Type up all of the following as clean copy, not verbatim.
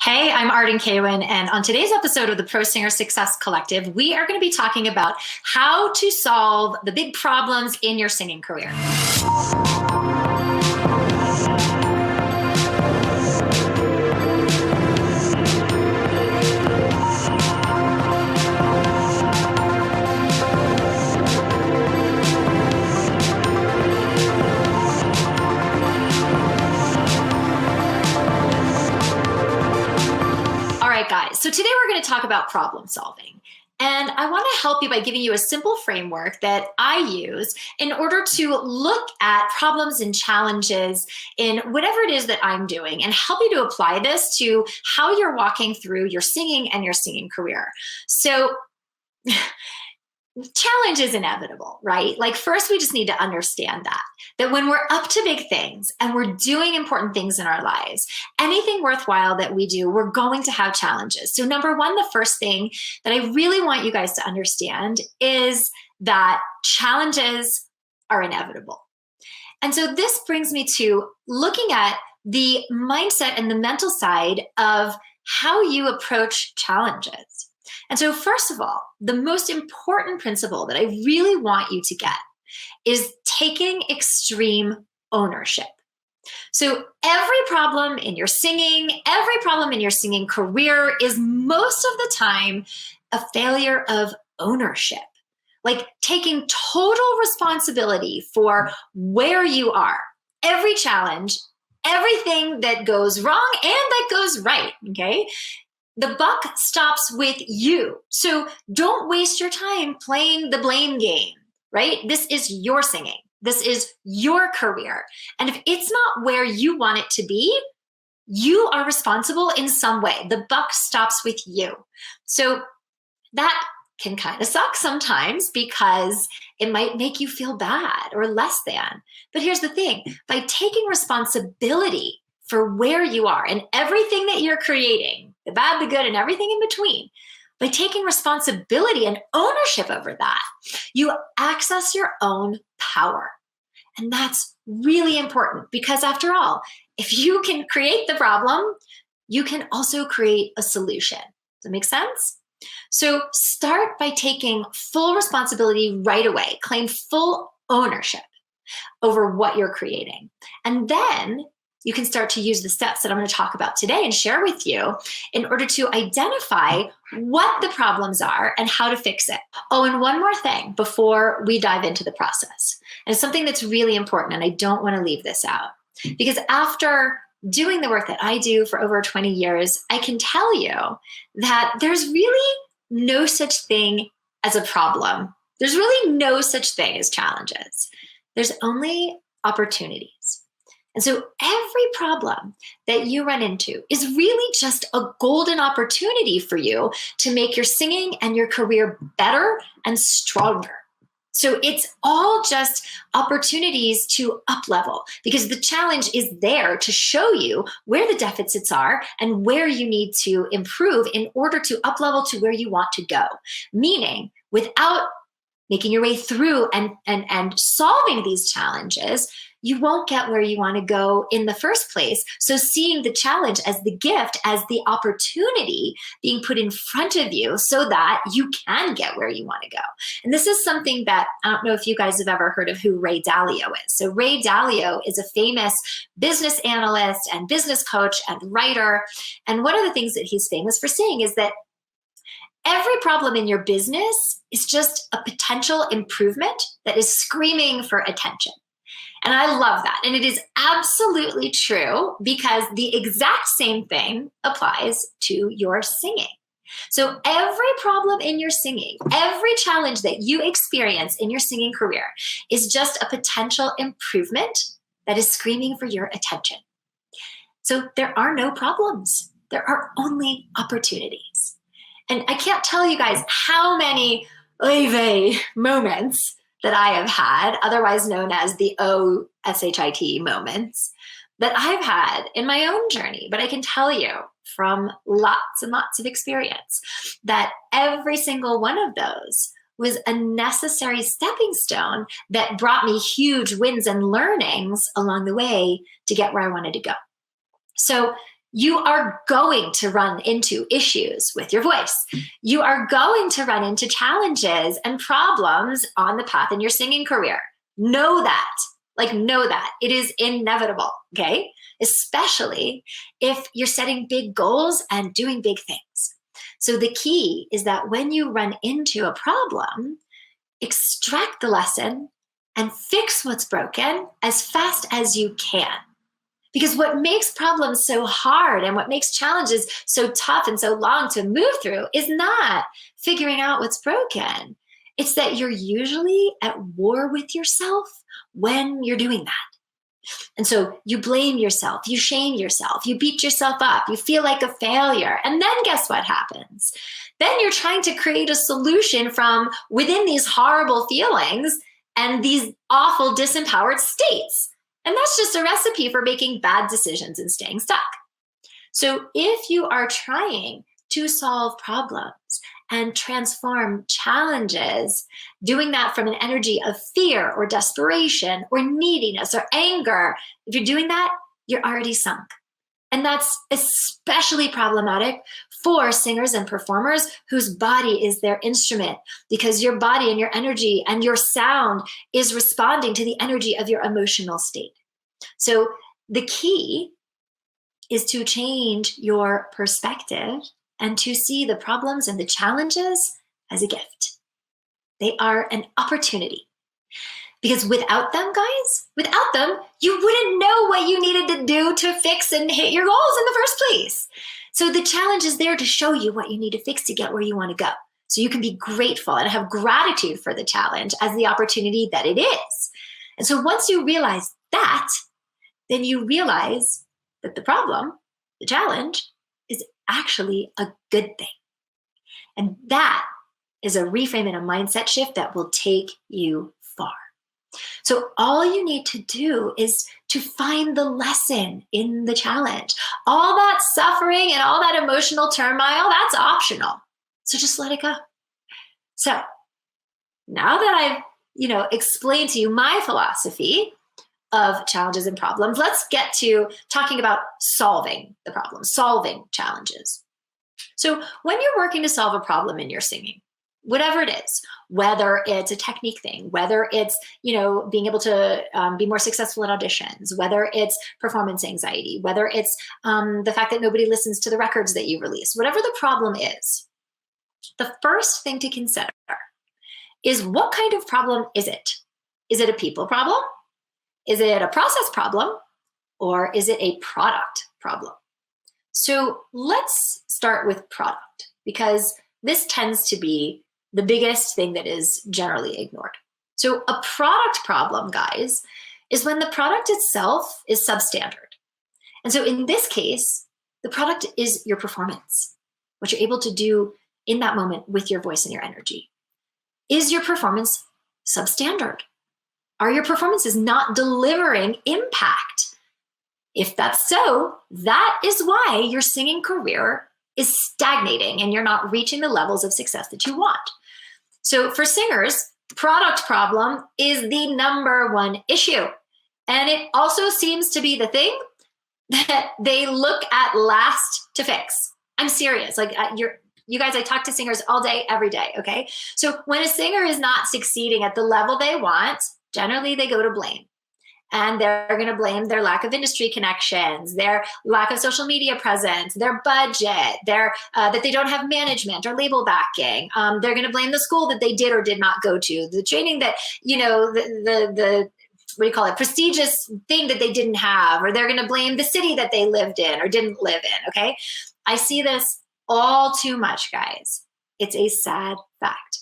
Hey, I'm Arden Kaywin, and on today's episode of the Pro Singer Success Collective, we are going to be talking about how to solve the big problems in your singing career. Guys, so today we're going to talk about problem solving. And I want to help you by giving you a simple framework that I use in order to look at problems and challenges in whatever it is that I'm doing and help you to apply this to how you're walking through your singing and your singing career. So challenge is inevitable, right? Like first, we just need to understand that when we're up to big things and we're doing important things in our lives, anything worthwhile that we do, we're going to have challenges. So number one, the first thing that I really want you guys to understand is that challenges are inevitable. And so this brings me to looking at the mindset and the mental side of how you approach challenges. And so first of all, the most important principle that I really want you to get is taking extreme ownership. So every problem in your singing, every problem in your singing career is most of the time a failure of ownership. Like taking total responsibility for where you are. Every challenge, everything that goes wrong and that goes right, okay? The buck stops with you. So don't waste your time playing the blame game, right? This is your singing. This is your career. And if it's not where you want it to be, you are responsible in some way. The buck stops with you. So that can kind of suck sometimes because it might make you feel bad or less than. But here's the thing, by taking responsibility for where you are and everything that you're creating, the bad, the good, and everything in between, by taking responsibility and ownership over that, you access your own power. And that's really important because after all, if you can create the problem, you can also create a solution. Does that make sense? So start by taking full responsibility right away. Claim full ownership over what you're creating. And then you can start to use the steps that I'm going to talk about today and share with you in order to identify what the problems are and how to fix it. Oh, and one more thing before we dive into the process. And it's something that's really important, and I don't want to leave this out. Because after doing the work that I do for over 20 years, I can tell you that there's really no such thing as a problem. There's really no such thing as challenges. There's only opportunities. And so every problem that you run into is really just a golden opportunity for you to make your singing and your career better and stronger. So it's all just opportunities to up-level because the challenge is there to show you where the deficits are and where you need to improve in order to up-level to where you want to go. Meaning, without making your way through and solving these challenges, you won't get where you want to go in the first place. So seeing the challenge as the gift, as the opportunity being put in front of you so that you can get where you want to go. And this is something that, I don't know if you guys have ever heard of who Ray Dalio is. So Ray Dalio is a famous business analyst and business coach and writer. And one of the things that he's famous for saying is that every problem in your business is just a potential improvement that is screaming for attention. And I love that. And it is absolutely true because the exact same thing applies to your singing. So every problem in your singing, every challenge that you experience in your singing career is just a potential improvement that is screaming for your attention. So there are no problems. There are only opportunities. And I can't tell you guys how many oy moments that I have had, otherwise known as the OSHIT moments, that I've had in my own journey. But I can tell you from lots and lots of experience that every single one of those was a necessary stepping stone that brought me huge wins and learnings along the way to get where I wanted to go. So You are going to run into issues with your voice. You are going to run into challenges and problems on the path in your singing career. Know that. Know that. It is inevitable, okay? Especially if you're setting big goals and doing big things. So the key is that when you run into a problem, extract the lesson and fix what's broken as fast as you can. Because what makes problems so hard and what makes challenges so tough and so long to move through is not figuring out what's broken. It's that you're usually at war with yourself when you're doing that. And so you blame yourself, you shame yourself, you beat yourself up, you feel like a failure. And then guess what happens? Then you're trying to create a solution from within these horrible feelings and these awful disempowered states. And that's just a recipe for making bad decisions and staying stuck. So if you are trying to solve problems and transform challenges, doing that from an energy of fear or desperation or neediness or anger, if you're doing that, you're already sunk. And that's especially problematic for singers and performers whose body is their instrument, because your body and your energy and your sound is responding to the energy of your emotional state. So the key is to change your perspective and to see the problems and the challenges as a gift. They are an opportunity. Because without them, guys, without them, you wouldn't know what you needed to do to fix and hit your goals in the first place. So the challenge is there to show you what you need to fix to get where you want to go. So you can be grateful and have gratitude for the challenge as the opportunity that it is. And so once you realize that, then you realize that the problem, the challenge, is actually a good thing. And that is a reframe and a mindset shift that will take you far. So all you need to do is to find the lesson in the challenge. All that suffering and all that emotional turmoil, that's optional. So just let it go. So now that I've, explained to you my philosophy of challenges and problems, let's get to talking about solving the problem, solving challenges. So when you're working to solve a problem in your singing, whatever it is, whether it's a technique thing, whether it's, being able to be more successful in auditions, whether it's performance anxiety, whether it's the fact that nobody listens to the records that you release, whatever the problem is, the first thing to consider is what kind of problem is it? Is it a people problem? Is it a process problem? Or is it a product problem? So let's start with product, because this tends to be the biggest thing that is generally ignored. So a product problem, guys, is when the product itself is substandard. And so in this case, the product is your performance, what you're able to do in that moment with your voice and your energy. Is your performance substandard? Are your performances not delivering impact? If that's so, that is why your singing career is stagnating and you're not reaching the levels of success that you want. So for singers, product problem is the number one issue. And it also seems to be the thing that they look at last to fix. I'm serious. You guys, I talk to singers all day, every day, okay? So when a singer is not succeeding at the level they want, generally they go to blame. And they're going to blame their lack of industry connections, their lack of social media presence, their budget, that they don't have management or label backing. They're going to blame the school that they did or did not go to, the training that, the what do you call it, prestigious thing that they didn't have, or they're going to blame the city that they lived in or didn't live in, okay? I see this all too much, guys. It's a sad fact.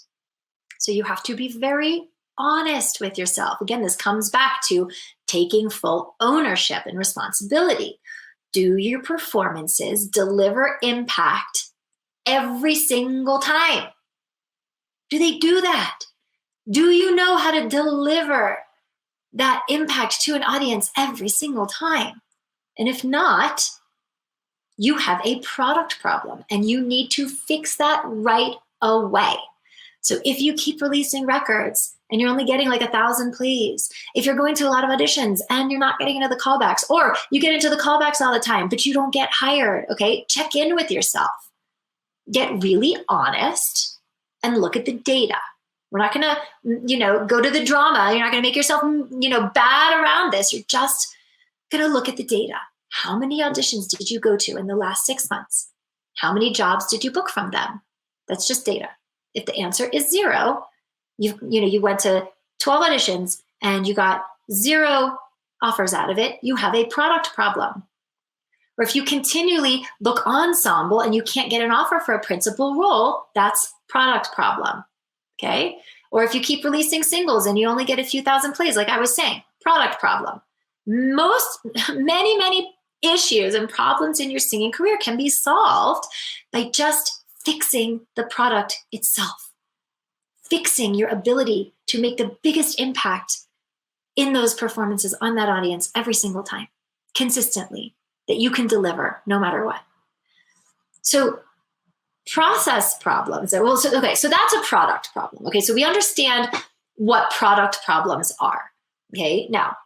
So you have to be very honest with yourself. Again, this comes back to taking full ownership and responsibility. Do your performances deliver impact every single time? Do they do that? Do you know how to deliver that impact to an audience every single time? And if not, you have a product problem and you need to fix that right away. So if you keep releasing records and you're only getting like 1,000 plays, if you're going to a lot of auditions and you're not getting into the callbacks, or you get into the callbacks all the time, but you don't get hired, okay, check in with yourself. Get really honest and look at the data. We're not going to, go to the drama. You're not going to make yourself, bad around this. You're just going to look at the data. How many auditions did you go to in the last 6 months? How many jobs did you book from them? That's just data. If the answer is 0, you went to 12 auditions and you got 0 offers out of it, you have a product problem. Or if you continually book ensemble and you can't get an offer for a principal role, that's product problem, okay? Or if you keep releasing singles and you only get a few thousand plays, like I was saying, product problem. Many issues and problems in your singing career can be solved by just fixing the product itself, fixing your ability to make the biggest impact in those performances on that audience every single time, consistently, that you can deliver no matter what. So process problems, so that's a product problem. Okay, so we understand what product problems are. Okay, now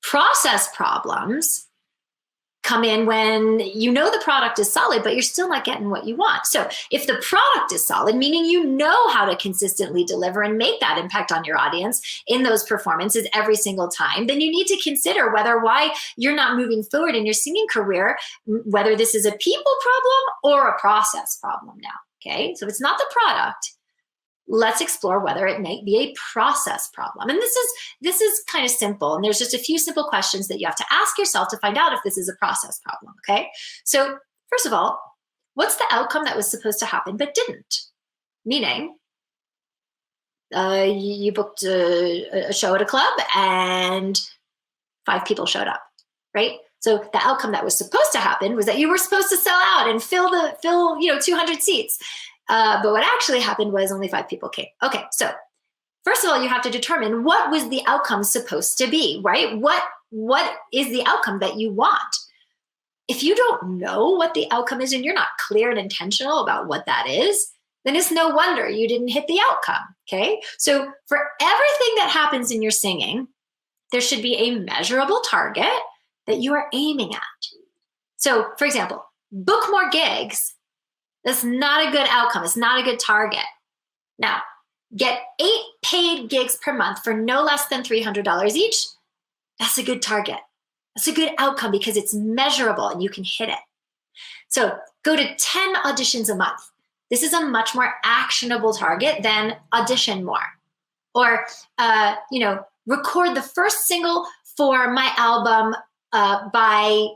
process problems come in when the product is solid, but you're still not getting what you want. So if the product is solid, meaning you know how to consistently deliver and make that impact on your audience in those performances every single time, then you need to consider why you're not moving forward in your singing career, whether this is a people problem or a process problem now. Okay, so if it's not the product, let's explore whether it may be a process problem. And this is kind of simple. And there's just a few simple questions that you have to ask yourself to find out if this is a process problem, okay? So first of all, what's the outcome that was supposed to happen but didn't? Meaning, you booked a show at a club and 5 people showed up, right? So the outcome that was supposed to happen was that you were supposed to sell out and fill 200 seats. But what actually happened was only 5 people came. Okay, so first of all, you have to determine what was the outcome supposed to be, right? What is the outcome that you want? If you don't know what the outcome is and you're not clear and intentional about what that is, then it's no wonder you didn't hit the outcome, okay? So for everything that happens in your singing, there should be a measurable target that you are aiming at. So for example, book more gigs. That's not a good outcome. It's not a good target. Now, get 8 paid gigs per month for no less than $300 each. That's a good target. That's a good outcome because it's measurable and you can hit it. So go to 10 auditions a month. This is a much more actionable target than audition more. Or, record the first single for my album by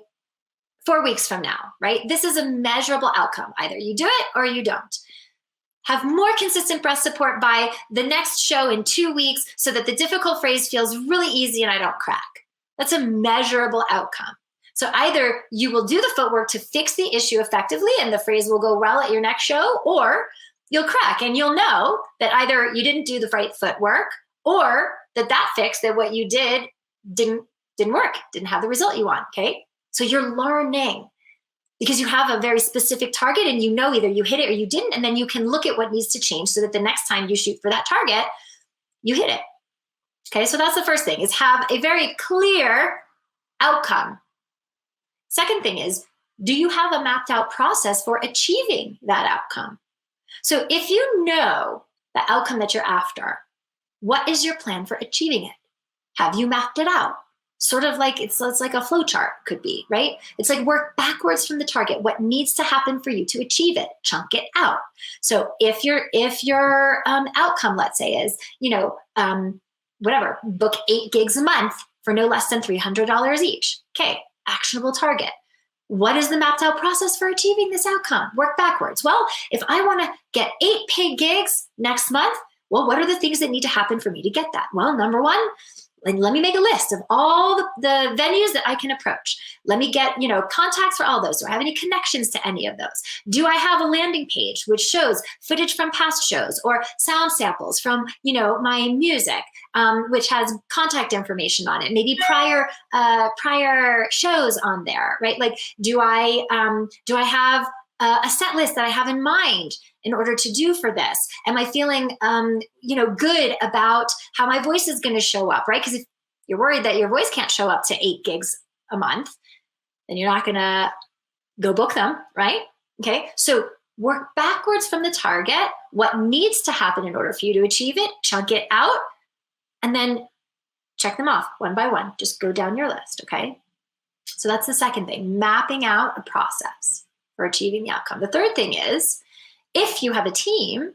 4 weeks from now, right? This is a measurable outcome. Either you do it or you don't. Have more consistent breath support by the next show in 2 weeks so that the difficult phrase feels really easy and I don't crack. That's a measurable outcome. So either you will do the footwork to fix the issue effectively and the phrase will go well at your next show, or you'll crack and you'll know that either you didn't do the right footwork or that fix that what you did didn't work, didn't have the result you want, okay? So you're learning because you have a very specific target and either you hit it or you didn't, and then you can look at what needs to change so that the next time you shoot for that target, you hit it. Okay, so that's the first thing, is have a very clear outcome. Second thing is, do you have a mapped out process for achieving that outcome? So if you know the outcome that you're after, what is your plan for achieving it? Have you mapped it out? Sort of like it's like a flow chart could be, right? It's like work backwards from the target. What needs to happen for you to achieve it? Chunk it out. So if your outcome, let's say, is book 8 gigs a month for no less than $300 each. Okay, actionable target. What is the mapped out process for achieving this outcome? Work backwards. Well, if I want to get 8 paid gigs next month, well, what are the things that need to happen for me to get that? Well, number one, and let me make a list of all the venues that I can approach. Let me get, contacts for all those. Do I have any connections to any of those? Do I have a landing page which shows footage from past shows or sound samples from, my music, which has contact information on it, maybe prior shows on there, right? Like, do I have a set list that I have in mind in order to do for this? Am I feeling, good about how my voice is going to show up, right? Because if you're worried that your voice can't show up to 8 gigs a month, then you're not going to go book them, right? Okay. So work backwards from the target, what needs to happen in order for you to achieve it, chunk it out, and then check them off one by one. Just go down your list, okay? So that's the second thing, mapping out a process for achieving the outcome. The third thing is, if you have a team,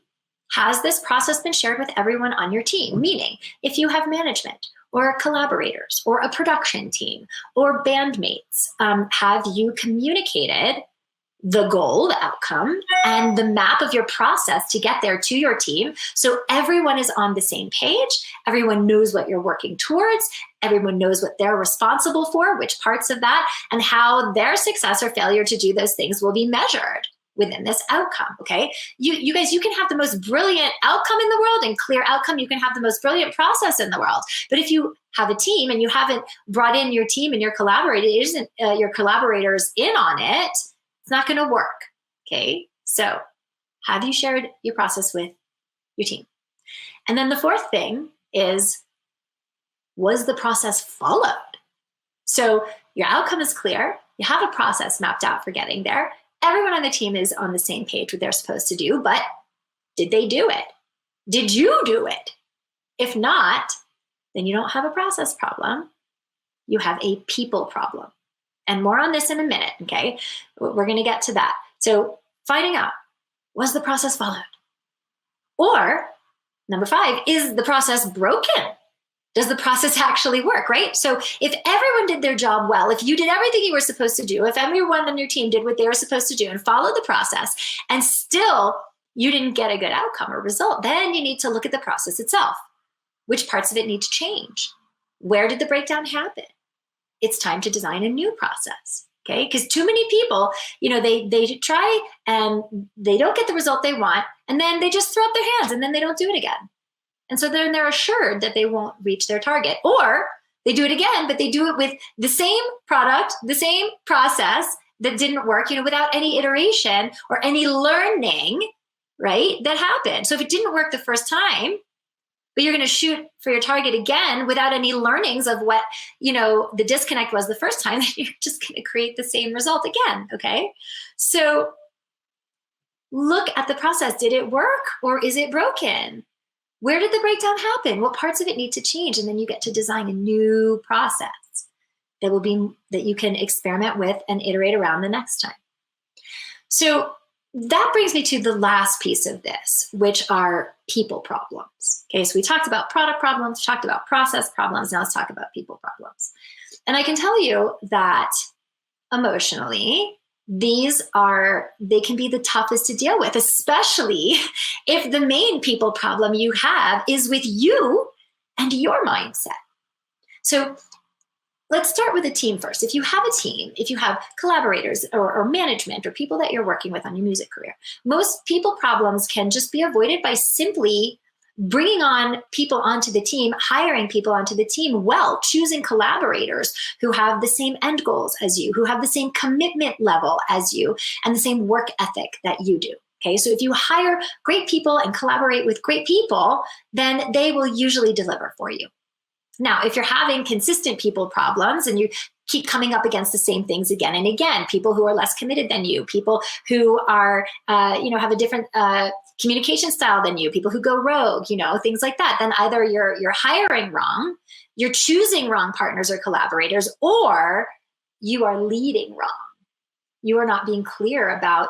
has this process been shared with everyone on your team? Meaning, if you have management or collaborators or a production team or bandmates, have you communicated the goal, the outcome, and the map of your process to get there to your team so everyone is on the same page, everyone knows what you're working towards, everyone knows what they're responsible for, which parts of that, and how their success or failure to do those things will be measured within this outcome, okay? You guys, you can have the most brilliant outcome in the world and clear outcome. You can have the most brilliant process in the world. But if you have a team and you haven't brought in your team and your collaborators in on it, it's not going to work, okay? So have you shared your process with your team? And then the fourth thing is, was the process followed? So your outcome is clear. You have a process mapped out for getting there. Everyone on the team is on the same page what they're supposed to do, but did they do it? Did you do it? If not, then you don't have a process problem. You have a people problem. And more on this in a minute, okay? We're going to get to that. So finding out, was the process followed? Or number 5, is the process broken? Does the process actually work, right? So if everyone did their job well, if you did everything you were supposed to do, if everyone on your team did what they were supposed to do and followed the process, and still you didn't get a good outcome or result, then you need to look at the process itself. Which parts of it need to change? Where did the breakdown happen? It's time to design a new process, okay? Because too many people, they try and they don't get the result they want, and then they just throw up their hands and then they don't do it again. And so then they're assured that they won't reach their target. Or they do it again, but they do it with the same product, the same process that didn't work, without any iteration or any learning, right, that happened. So if it didn't work the first time, but you're going to shoot for your target again without any learnings of what, the disconnect was the first time, then you're just going to create the same result again, okay? So look at the process. Did it work or is it broken? Where did the breakdown happen? What parts of it need to change? And then you get to design a new process that you can experiment with and iterate around the next time. So that brings me to the last piece of this, which are people problems. Okay, so we talked about product problems, talked about process problems, now let's talk about people problems. And I can tell you that emotionally, they can be the toughest to deal with, especially if the main people problem you have is with you and your mindset. So let's start with a team first. If you have a team, if you have collaborators or management or people that you're working with on your music career, most people problems can just be avoided by simply bringing on people onto the team, hiring people onto the team well, choosing collaborators who have the same end goals as you, who have the same commitment level as you, and the same work ethic that you do. Okay, so if you hire great people and collaborate with great people, then they will usually deliver for you. Now, if you're having consistent people problems and you keep coming up against the same things again and again, people who are less committed than you, people who are, have a different communication style than you, people who go rogue, things like that, then either you're hiring wrong, you're choosing wrong partners or collaborators, or you are leading wrong. You are not being clear about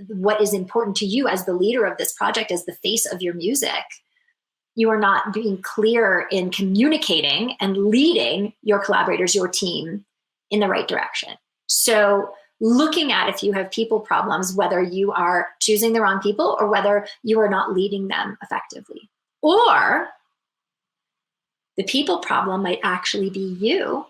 what is important to you as the leader of this project, as the face of your music. You are not being clear in communicating and leading your collaborators, your team, in the right direction. So looking at if you have people problems, whether you are choosing the wrong people or whether you are not leading them effectively. Or the people problem might actually be you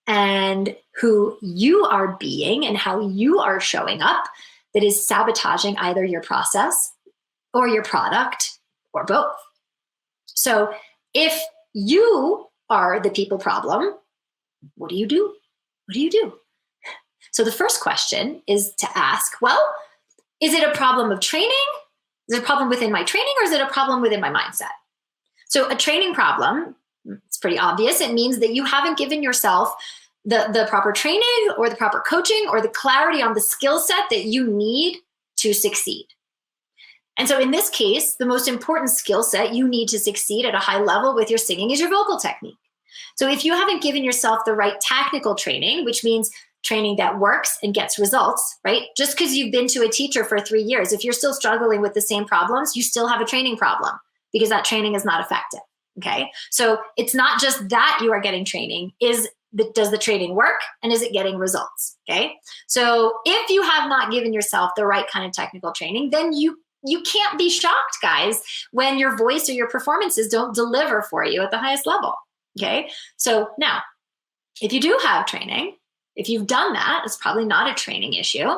and who you are being and how you are showing up that is sabotaging either your process or your product or both. So if you are the people problem, what do you do? What do you do? So the first question is to ask, well, is it a problem of training? Is it a problem within my training, or is it a problem within my mindset? So a training problem, it's pretty obvious. It means that you haven't given yourself the proper training or the proper coaching or the clarity on the skill set that you need to succeed. And so in this case, the most important skill set you need to succeed at a high level with your singing is your vocal technique. So if you haven't given yourself the right technical training, which means training that works and gets results, right? Just because you've been to a teacher for 3 years, if you're still struggling with the same problems, you still have a training problem because that training is not effective, okay? So it's not just that you are getting training, does the training work and is it getting results, okay? So if you have not given yourself the right kind of technical training, then you can't be shocked, guys, when your voice or your performances don't deliver for you at the highest level, okay? So now, if you do have training, if you've done that, it's probably not a training issue.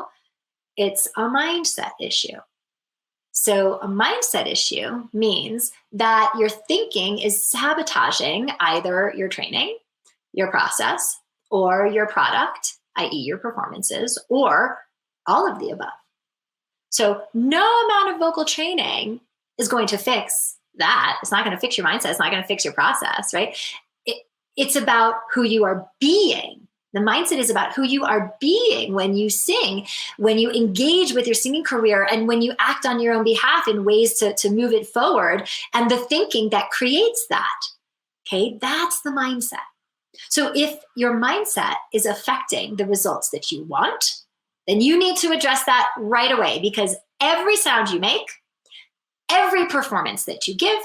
It's a mindset issue. So a mindset issue means that your thinking is sabotaging either your training, your process, or your product, i.e. your performances, or all of the above. So no amount of vocal training is going to fix that. It's not going to fix your mindset. It's not going to fix your process, right? It's about who you are being. The mindset is about who you are being when you sing, when you engage with your singing career, and when you act on your own behalf in ways to move it forward, and the thinking that creates that. Okay, that's the mindset. So if your mindset is affecting the results that you want, then you need to address that right away, because every sound you make, every performance that you give,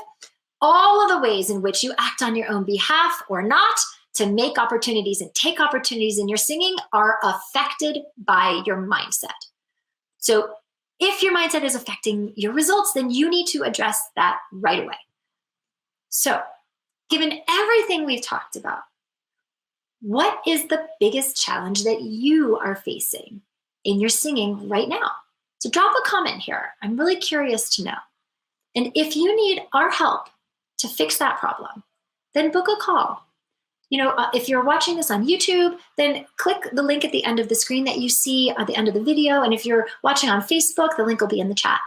all of the ways in which you act on your own behalf or not to make opportunities and take opportunities in your singing are affected by your mindset. So if your mindset is affecting your results, then you need to address that right away. So given everything we've talked about, what is the biggest challenge that you are facing in your singing right now? So drop a comment here. I'm really curious to know. And if you need our help to fix that problem, then book a call. If you're watching this on YouTube, then click the link at the end of the screen that you see at the end of the video. And if you're watching on Facebook, the link will be in the chat.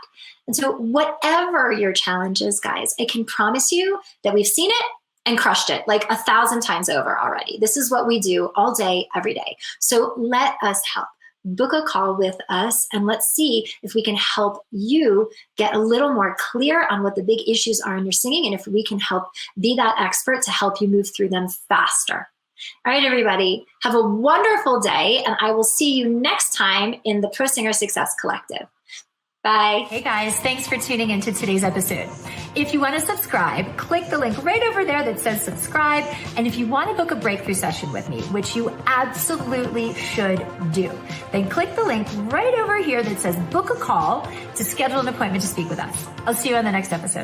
And so whatever your challenge is, guys, I can promise you that we've seen it and crushed it like 1,000 times over already. This is what we do all day, every day. So let us help. Book a call with us and let's see if we can help you get a little more clear on what the big issues are in your singing, and if we can help be that expert to help you move through them faster. All right, everybody, have a wonderful day, and I will see you next time in the Pro Singer Success Collective. Bye. Hey guys, thanks for tuning into today's episode. If you want to subscribe, click the link right over there that says subscribe. And if you want to book a breakthrough session with me, which you absolutely should do, then click the link right over here that says book a call to schedule an appointment to speak with us. I'll see you on the next episode.